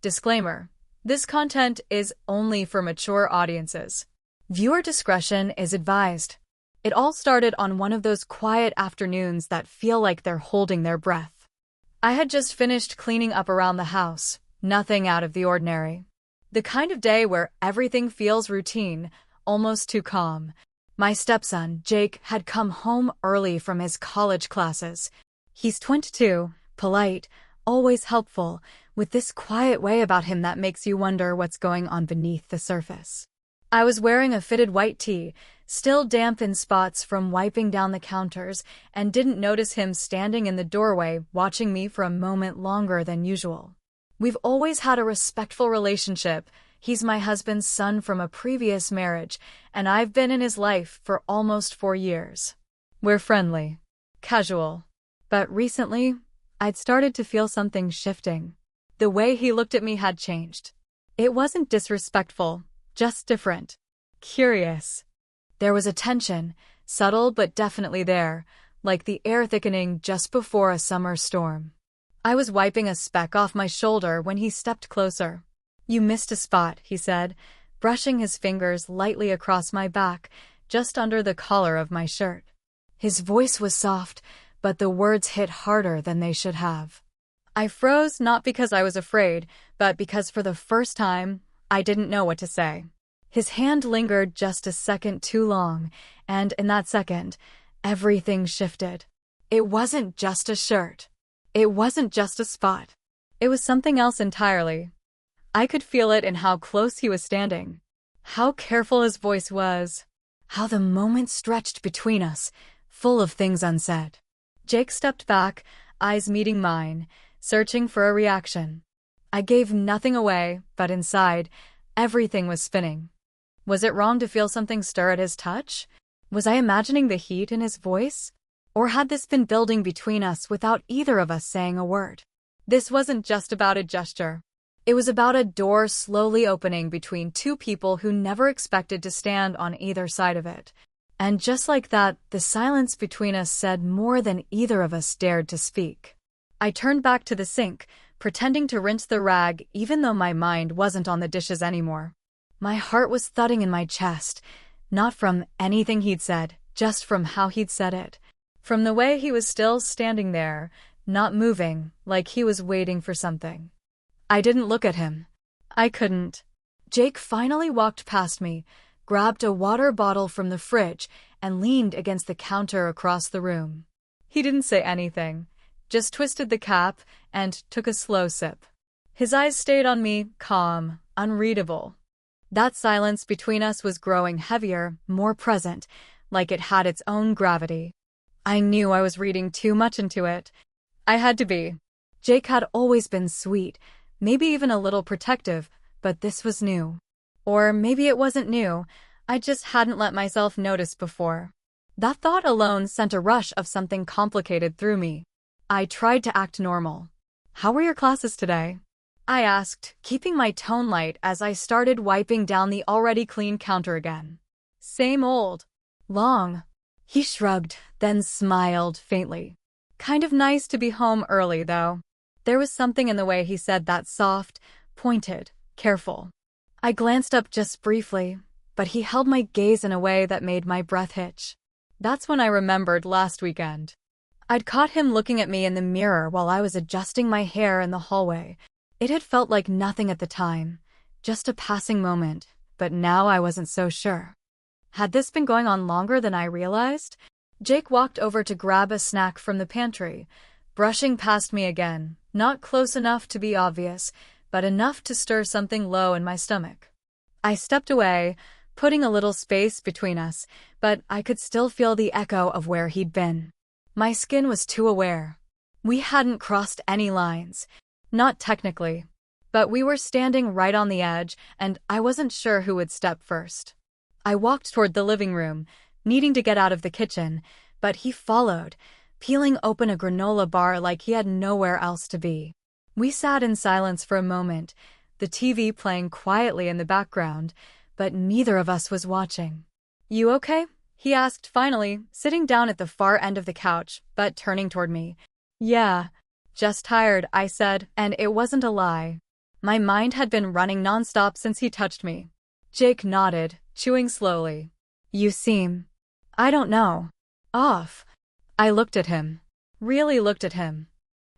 Disclaimer: this content is only for mature audiences. Viewer discretion is advised. It all started on one of those quiet afternoons that feel like they're holding their breath. I had just finished cleaning up around the house, nothing out of the ordinary. The kind of day where everything feels routine, almost too calm. My stepson, Jake, had come home early from his college classes. He's 22, polite, always helpful, with this quiet way about him that makes you wonder what's going on beneath the surface. I was wearing a fitted white tee, still damp in spots from wiping down the counters, and didn't notice him standing in the doorway watching me for a moment longer than usual. We've always had a respectful relationship. He's my husband's son from a previous marriage, and I've been in his life for almost 4 years. We're friendly, casual. But recently, I'd started to feel something shifting. The way he looked at me had changed. It wasn't disrespectful, just different. Curious. There was a tension, subtle but definitely there, like the air thickening just before a summer storm. I was wiping a speck off my shoulder when he stepped closer. "You missed a spot," he said, brushing his fingers lightly across my back, just under the collar of my shirt. His voice was soft, but the words hit harder than they should have. I froze, not because I was afraid, but because for the first time, I didn't know what to say. His hand lingered just a second too long, and in that second, everything shifted. It wasn't just a shirt. It wasn't just a spot. It was something else entirely. I could feel it in how close he was standing, how careful his voice was, how the moment stretched between us, full of things unsaid. Jake stepped back, eyes meeting mine, searching for a reaction. I gave nothing away, but inside, everything was spinning. Was it wrong to feel something stir at his touch? Was I imagining the heat in his voice? Or had this been building between us without either of us saying a word? This wasn't just about a gesture. It was about a door slowly opening between two people who never expected to stand on either side of it. And just like that, the silence between us said more than either of us dared to speak. I turned back to the sink, pretending to rinse the rag even though my mind wasn't on the dishes anymore. My heart was thudding in my chest, not from anything he'd said, just from how he'd said it. From the way he was still standing there, not moving, like he was waiting for something. I didn't look at him. I couldn't. Jake finally walked past me, grabbed a water bottle from the fridge, and leaned against the counter across the room. He didn't say anything, just twisted the cap and took a slow sip. His eyes stayed on me, calm, unreadable. That silence between us was growing heavier, more present, like it had its own gravity. I knew I was reading too much into it. I had to be. Jake had always been sweet, maybe even a little protective, but this was new. Or maybe it wasn't new, I just hadn't let myself notice before. That thought alone sent a rush of something complicated through me. I tried to act normal. "How were your classes today?" I asked, keeping my tone light as I started wiping down the already clean counter again. "Same old. Long." He shrugged, then smiled faintly. "Kind of nice to be home early, though." There was something in the way he said that, soft, pointed, careful. I glanced up just briefly, but he held my gaze in a way that made my breath hitch. That's when I remembered last weekend. I'd caught him looking at me in the mirror while I was adjusting my hair in the hallway. It had felt like nothing at the time, just a passing moment, but now I wasn't so sure. Had this been going on longer than I realized? Jake walked over to grab a snack from the pantry, brushing past me again, not close enough to be obvious, but enough to stir something low in my stomach. I stepped away, putting a little space between us, but I could still feel the echo of where he'd been. My skin was too aware. We hadn't crossed any lines. Not technically. But we were standing right on the edge, and I wasn't sure who would step first. I walked toward the living room, needing to get out of the kitchen, but he followed, peeling open a granola bar like he had nowhere else to be. We sat in silence for a moment, the TV playing quietly in the background, but neither of us was watching. "You okay?" he asked finally, sitting down at the far end of the couch, but turning toward me. "Yeah, just tired," I said, and it wasn't a lie. My mind had been running nonstop since he touched me. Jake nodded, chewing slowly. You seem, I don't know, off. I looked at him. Really looked at him.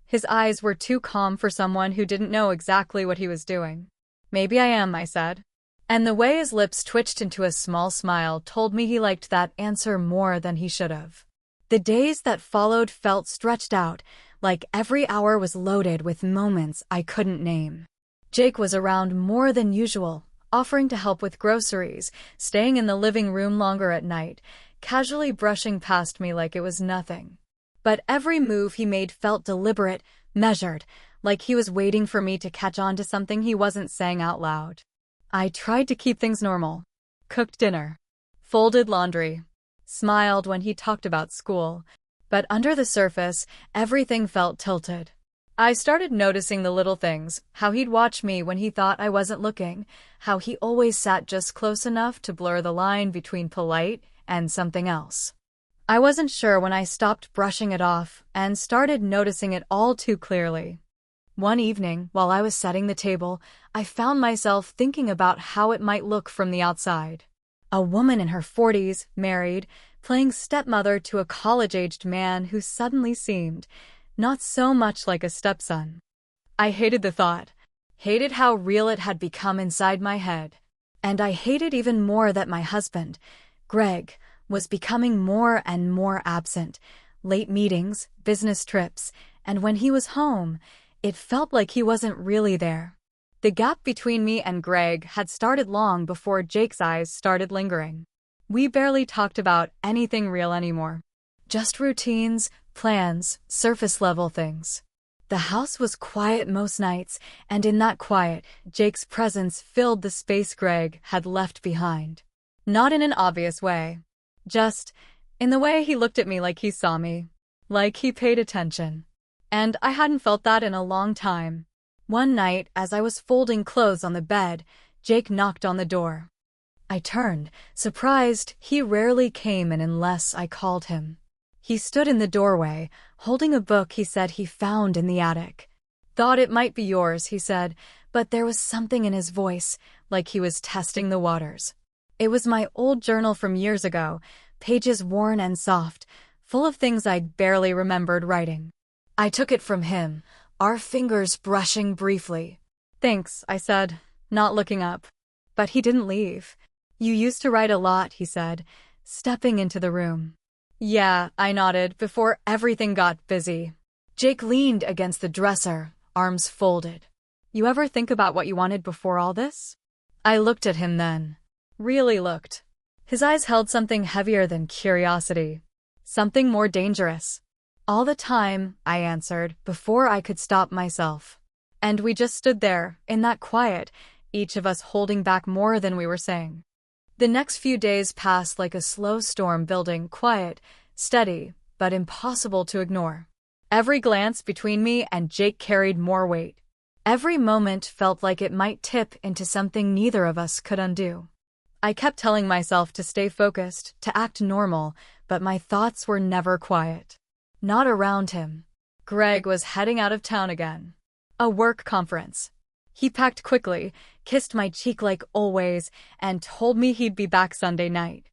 His eyes were too calm for someone who didn't know exactly what he was doing. Maybe I am, I said. And the way his lips twitched into a small smile told me he liked that answer more than he should have. The days that followed felt stretched out, like every hour was loaded with moments I couldn't name. Jake was around more than usual, offering to help with groceries, staying in the living room longer at night, casually brushing past me like it was nothing. But every move he made felt deliberate, measured, like he was waiting for me to catch on to something he wasn't saying out loud. I tried to keep things normal. Cooked dinner. Folded laundry. Smiled when he talked about school. But under the surface, everything felt tilted. I started noticing the little things, how he'd watch me when he thought I wasn't looking, how he always sat just close enough to blur the line between polite and something else. I wasn't sure when I stopped brushing it off and started noticing it all too clearly. One evening, while I was setting the table, I found myself thinking about how it might look from the outside. A woman in her 40s, married, playing stepmother to a college-aged man who suddenly seemed not so much like a stepson. I hated the thought, hated how real it had become inside my head. And I hated even more that my husband, Greg, was becoming more and more absent. Late meetings, business trips, and when he was home, it felt like he wasn't really there. The gap between me and Greg had started long before Jake's eyes started lingering. We barely talked about anything real anymore. Just routines, plans, surface-level things. The house was quiet most nights, and in that quiet, Jake's presence filled the space Greg had left behind. Not in an obvious way. Just in the way he looked at me like he saw me. Like he paid attention. And I hadn't felt that in a long time. One night, as I was folding clothes on the bed, Jake knocked on the door. I turned, surprised. He rarely came in unless I called him. He stood in the doorway, holding a book he said he found in the attic. Thought it might be yours, he said, but there was something in his voice, like he was testing the waters. It was my old journal from years ago, pages worn and soft, full of things I'd barely remembered writing. I took it from him, our fingers brushing briefly. Thanks, I said, not looking up. But he didn't leave. You used to write a lot, he said, stepping into the room. Yeah, I nodded before everything got busy. Jake leaned against the dresser, arms folded. You ever think about what you wanted before all this? I looked at him then. Really looked. His eyes held something heavier than curiosity. Something more dangerous. All the time, I answered, before I could stop myself. And we just stood there, in that quiet, each of us holding back more than we were saying. The next few days passed like a slow storm building, quiet, steady, but impossible to ignore. Every glance between me and Jake carried more weight. Every moment felt like it might tip into something neither of us could undo. I kept telling myself to stay focused, to act normal, but my thoughts were never quiet. Not around him. Greg was heading out of town again. A work conference. He packed quickly, kissed my cheek like always, and told me he'd be back Sunday night.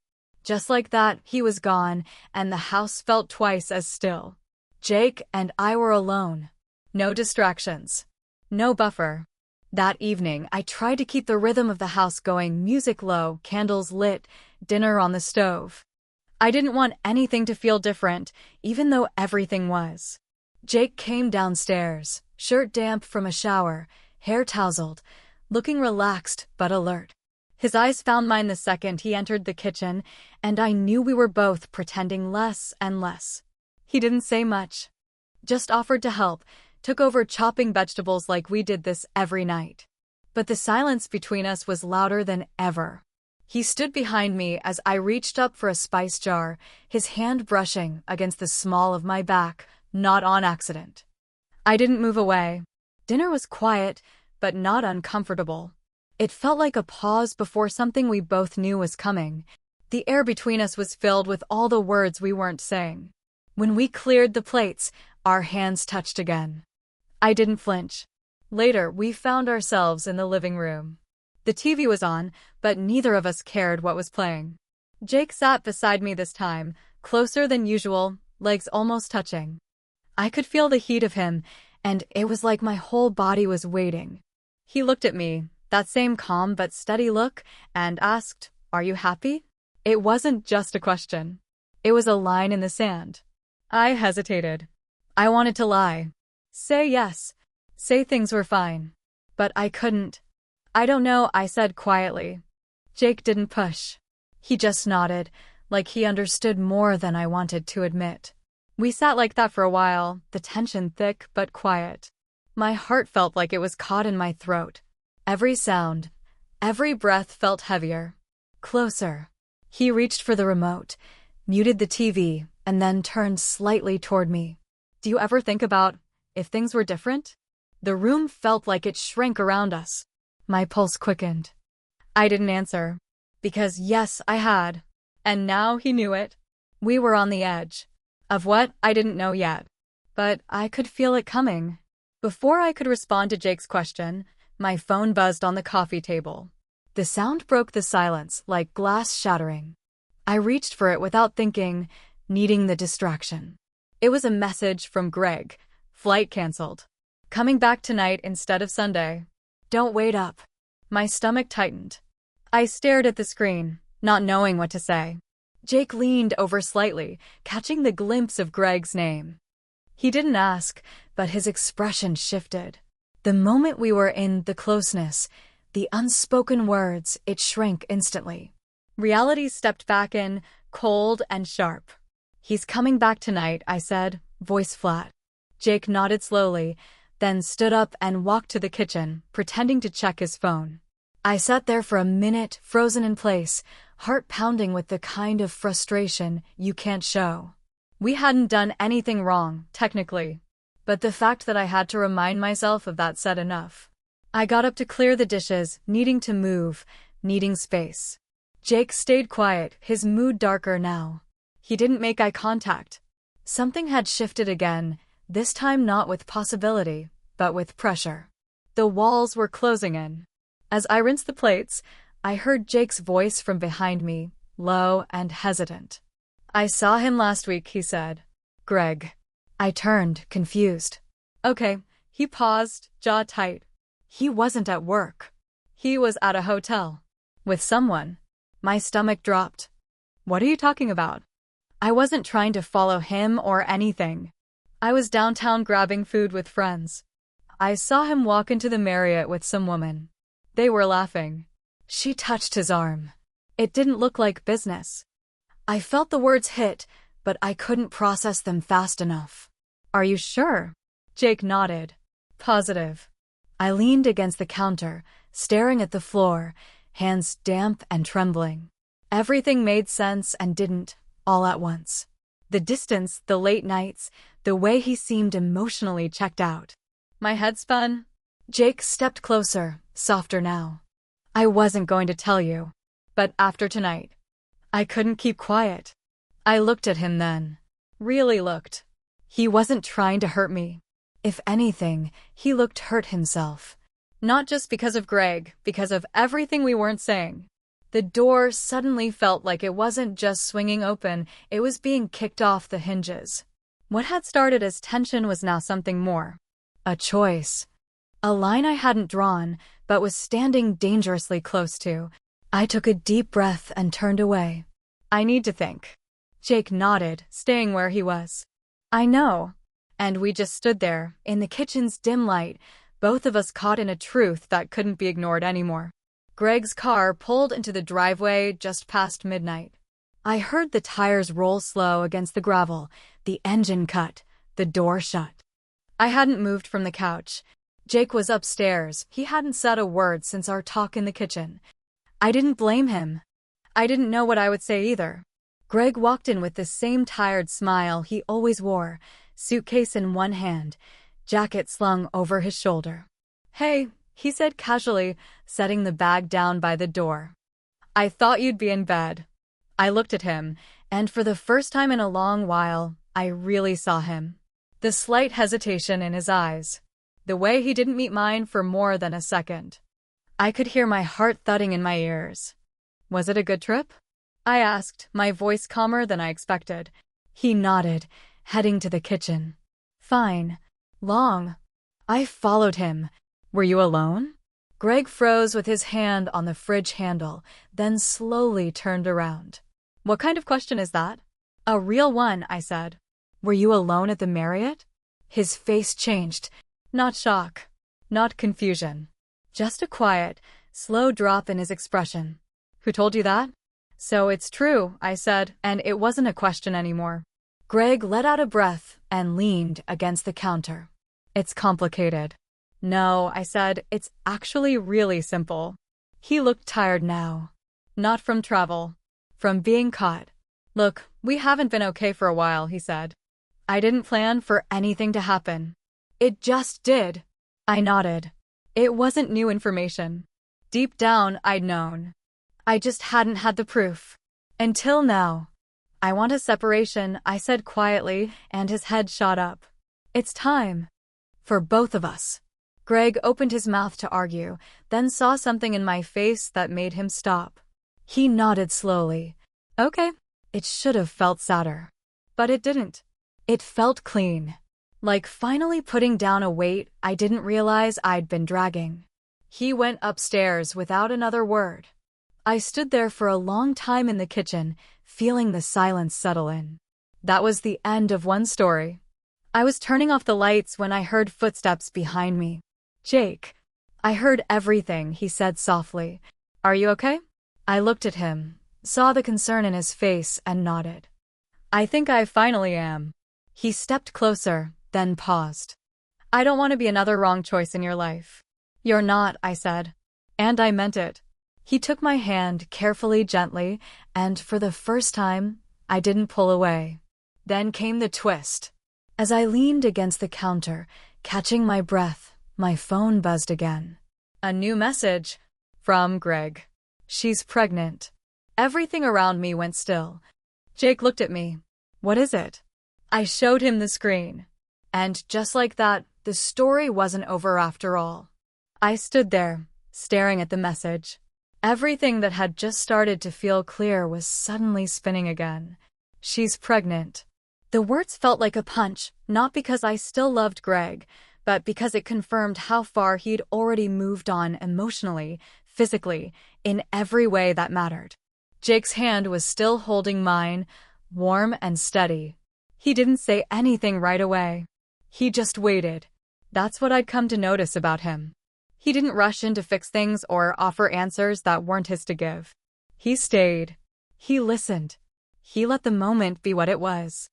Just like that, he was gone, and the house felt twice as still. Jake and I were alone. No distractions. No buffer. That evening, I tried to keep the rhythm of the house going, music low, candles lit, dinner on the stove. I didn't want anything to feel different, even though everything was. Jake came downstairs, shirt damp from a shower, hair tousled, looking relaxed but alert. His eyes found mine the second he entered the kitchen, and I knew we were both pretending less and less. He didn't say much. Just offered to help, took over chopping vegetables like we did this every night. But the silence between us was louder than ever. He stood behind me as I reached up for a spice jar, his hand brushing against the small of my back, not on accident. I didn't move away. Dinner was quiet, but not uncomfortable. It felt like a pause before something we both knew was coming. The air between us was filled with all the words we weren't saying. When we cleared the plates, our hands touched again. I didn't flinch. Later, we found ourselves in the living room. The TV was on, but neither of us cared what was playing. Jake sat beside me this time, closer than usual, legs almost touching. I could feel the heat of him, and it was like my whole body was waiting. He looked at me, that same calm but steady look, and asked, "Are you happy?" It wasn't just a question. It was a line in the sand. I hesitated. I wanted to lie. Say yes. Say things were fine. But I couldn't. "I don't know," I said quietly. Jake didn't push. He just nodded, like he understood more than I wanted to admit. We sat like that for a while, the tension thick but quiet. My heart felt like it was caught in my throat. Every sound, every breath felt heavier. Closer. He reached for the remote, muted the TV, and then turned slightly toward me. "Do you ever think about if things were different?" The room felt like it shrank around us. My pulse quickened. I didn't answer. Because yes, I had. And now he knew it. We were on the edge. Of what, I didn't know yet. But I could feel it coming. Before I could respond to Jake's question, my phone buzzed on the coffee table. The sound broke the silence like glass shattering. I reached for it without thinking, needing the distraction. It was a message from Greg. Flight canceled. Coming back tonight instead of Sunday. Don't wait up. My stomach tightened. I stared at the screen, not knowing what to say. Jake leaned over slightly, catching the glimpse of Greg's name. He didn't ask, but his expression shifted. The moment we were in the closeness, the unspoken words, it shrank instantly. Reality stepped back in, cold and sharp. "He's coming back tonight," I said, voice flat. Jake nodded slowly, then stood up and walked to the kitchen, pretending to check his phone. I sat there for a minute, frozen in place, heart pounding with the kind of frustration you can't show. We hadn't done anything wrong, technically. But the fact that I had to remind myself of that said enough. I got up to clear the dishes, needing to move, needing space. Jake stayed quiet, his mood darker now. He didn't make eye contact. Something had shifted again, this time not with possibility, but with pressure. The walls were closing in. As I rinsed the plates, I heard Jake's voice from behind me, low and hesitant. "I saw him last week," he said. "Greg." I turned, confused. Okay, he paused, jaw tight. He wasn't at work. He was at a hotel. With someone. My stomach dropped. "What are you talking about?" I wasn't trying to follow him or anything. I was downtown grabbing food with friends. I saw him walk into the Marriott with some woman. They were laughing. She touched his arm. It didn't look like business. I felt the words hit, but I couldn't process them fast enough. "Are you sure?" Jake nodded. "Positive." I leaned against the counter, staring at the floor, hands damp and trembling. Everything made sense and didn't, all at once. The distance, the late nights, the way he seemed emotionally checked out. My head spun. Jake stepped closer, softer now. "I wasn't going to tell you. But after tonight." I couldn't keep quiet. I looked at him then. Really looked. He wasn't trying to hurt me. If anything, he looked hurt himself. Not just because of Greg, because of everything we weren't saying. The door suddenly felt like it wasn't just swinging open, it was being kicked off the hinges. What had started as tension was now something more. A choice. A line I hadn't drawn, but was standing dangerously close to. I took a deep breath and turned away. "I need to think." Jake nodded, staying where he was. "I know." And we just stood there, in the kitchen's dim light, both of us caught in a truth that couldn't be ignored anymore. Greg's car pulled into the driveway just past midnight. I heard the tires roll slow against the gravel, the engine cut, the door shut. I hadn't moved from the couch. Jake was upstairs. He hadn't said a word since our talk in the kitchen. I didn't blame him. I didn't know what I would say either. Greg walked in with the same tired smile he always wore, suitcase in one hand, jacket slung over his shoulder. "Hey," he said casually, setting the bag down by the door. "I thought you'd be in bed." I looked at him, and for the first time in a long while, I really saw him. The slight hesitation in his eyes. the way he didn't meet mine for more than a second. I could hear my heart thudding in my ears. Was it a good trip? I asked, my voice calmer than I expected. He nodded, heading to the kitchen. Fine. Long. I followed him. Were you alone? Greg froze with his hand on the fridge handle, then slowly turned around. What kind of question is that? A real one, I said. Were you alone at the Marriott? His face changed. Not shock. Not confusion. Just a quiet, slow drop in his expression. Who told you that? So it's true, I said, and it wasn't a question anymore. Greg let out a breath and leaned against the counter. It's complicated. No, I said, it's actually really simple. He looked tired now. Not from travel. From being caught. Look, we haven't been okay for a while, he said. I didn't plan for anything to happen. It just did. I nodded. It wasn't new information. Deep down, I'd known. I just hadn't had the proof. Until now. I want a separation, I said quietly, and his head shot up. It's time. For both of us. Greg opened his mouth to argue, then saw something in my face that made him stop. He nodded slowly. Okay. It should have felt sadder. But it didn't. It felt clean. Like finally putting down a weight I didn't realize I'd been dragging. He went upstairs without another word. I stood there for a long time in the kitchen, feeling the silence settle in. That was the end of one story. I was turning off the lights when I heard footsteps behind me. Jake. I heard everything, he said softly. Are you okay? I looked at him, saw the concern in his face, and nodded. I think I finally am. He stepped closer, then paused. I don't want to be another wrong choice in your life. You're not, I said. And I meant it. He took my hand carefully, gently, and for the first time, I didn't pull away. Then came the twist. As I leaned against the counter, catching my breath, my phone buzzed again. A new message. From Greg. She's pregnant. Everything around me went still. Jake looked at me. What is it? I showed him the screen. And just like that, the story wasn't over after all. I stood there, staring at the message. Everything that had just started to feel clear was suddenly spinning again. She's pregnant. The words felt like a punch, not because I still loved Greg, but because it confirmed how far he'd already moved on emotionally, physically, in every way that mattered. Jake's hand was still holding mine, warm and steady. He didn't say anything right away. He just waited. That's what I'd come to notice about him. He didn't rush in to fix things or offer answers that weren't his to give. He stayed. He listened. He let the moment be what it was.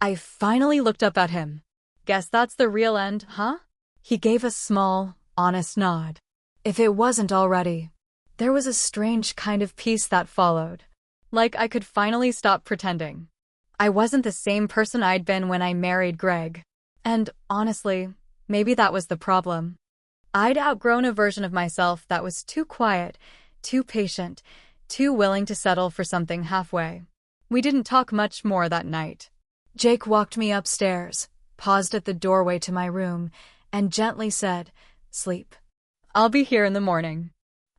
I finally looked up at him. Guess that's the real end, huh? He gave a small, honest nod. If it wasn't already. There was a strange kind of peace that followed. Like I could finally stop pretending. I wasn't the same person I'd been when I married Greg. And honestly, maybe that was the problem. I'd outgrown a version of myself that was too quiet, too patient, too willing to settle for something halfway. We didn't talk much more that night. Jake walked me upstairs, paused at the doorway to my room, and gently said, "Sleep. I'll be here in the morning."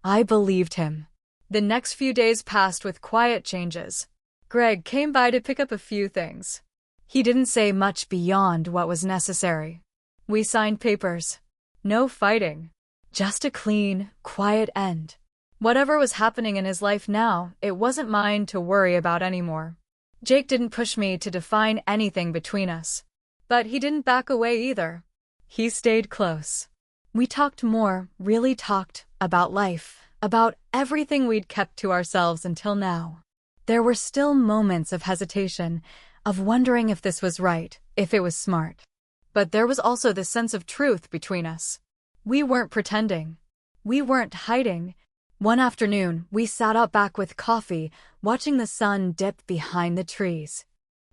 I believed him. The next few days passed with quiet changes. Greg came by to pick up a few things. He didn't say much beyond what was necessary. We signed papers. No fighting. Just a clean, quiet end. Whatever was happening in his life now, it wasn't mine to worry about anymore. Jake didn't push me to define anything between us. But he didn't back away either. He stayed close. We talked more, really talked, about life, about everything we'd kept to ourselves until now. There were still moments of hesitation, of wondering if this was right, if it was smart. But there was also this sense of truth between us. We weren't pretending. We weren't hiding. One afternoon, we sat out back with coffee, watching the sun dip behind the trees.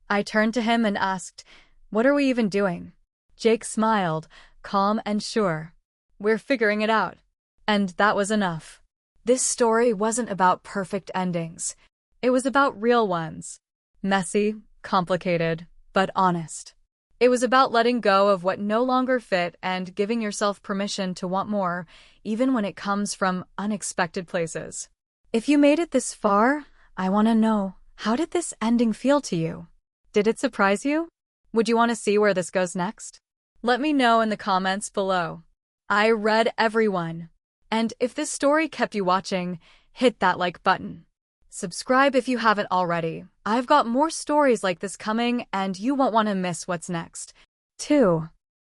I turned to him and asked, "What are we even doing?" Jake smiled, calm and sure. "We're figuring it out." And that was enough. This story wasn't about perfect endings. It was about real ones. Messy, complicated, but honest. It was about letting go of what no longer fit and giving yourself permission to want more, even when it comes from unexpected places. If you made it this far, I want to know, how did this ending feel to you? Did it surprise you? Would you want to see where this goes next? Let me know in the comments below. I read everyone. And if this story kept you watching, hit that like button. Subscribe if you haven't already. I've got more stories like this coming, and you won't want to miss what's next. 2.